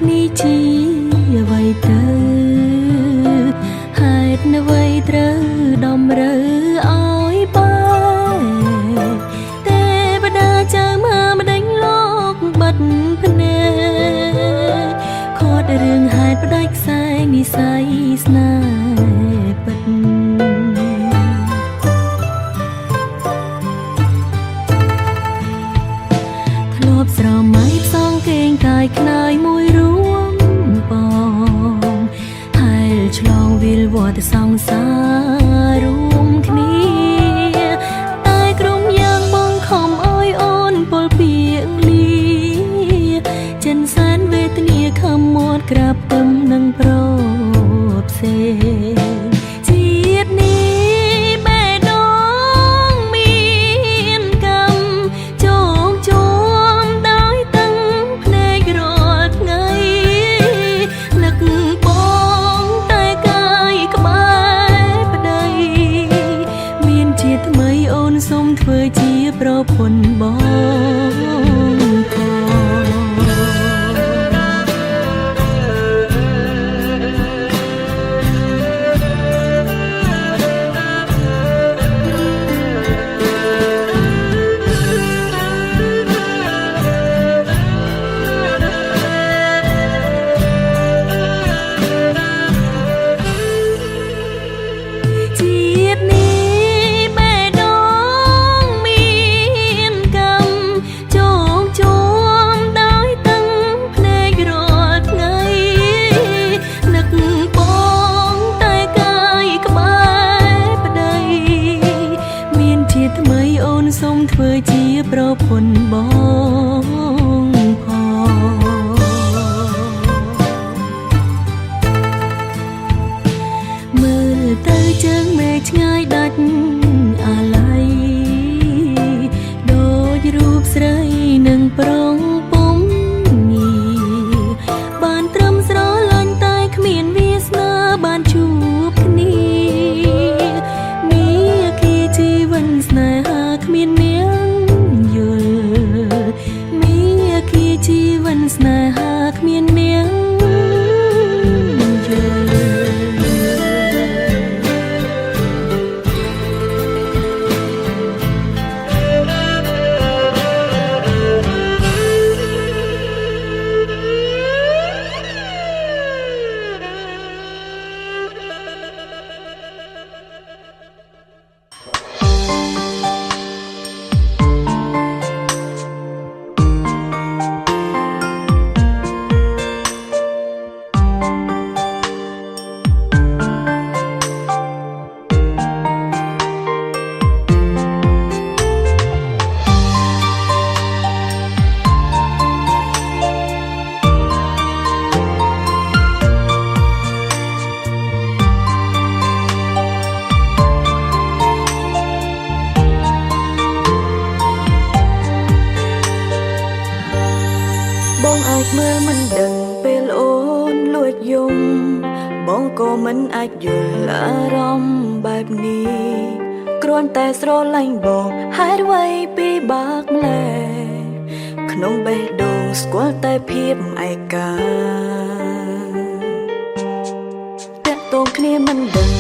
នេះជាអ្វីទៅហេតុអ្វីត្រូវតម្រូវឲ្យបែទេវតាចៅមកម្ដេចលោកបាត់ភ្នែកខត់រឿងហេតុផ្ដាច់ខ្សែនិស័យស្នេហ៍ពិតធ្លាប់ស្រមៃផ្សងគេងកាយខ្នើយមួយរួមបងហែលឆ្លងវិលវត្តសង្សាររួមគ្នាតែក្រុមយ៉ាងបងខំអើយអូនពលពីងលីចិនសានវេទនាខំមាត់ក្រាបទឹមនឹងប្រផ្សេងជាតិនេះបេះដូងមានកម្មជោគជួមដោយតឹងភ្នែករាល់ថ្ងៃនឹកបងតែកាយក្បែរប្តីមានជាតិថ្មីអូនសូមធ្វើជាប្រពន្ធបងសូមធ្វើជាប្រពន្ធបងផងមើលទៅជើងមេឃឆ្ងាយដាច់អាឡ័យដូចរូបស្រីនឹងប្រងពុំញីបានត្រឹមស្រលាញ់តែគ្មានវាសនាបានជួបគ្នាមានគីជីវិនស្នេហាគ្មាននាងយល់មានគីជីវិនស្នេហាគ្មាននាងយល់មើលមិនដឹងពេលអូនលួចយំបងក៏មិនអាចយល់អារម្មណ៍បែបនេះគ្រាន់តែស្រឡាញ់បងហេតុអ្វីពីបាកម្លេះក្នុងបេះដូងស្គាល់តែភាពឯកាតាក់ទងគ្នាមិនដឹង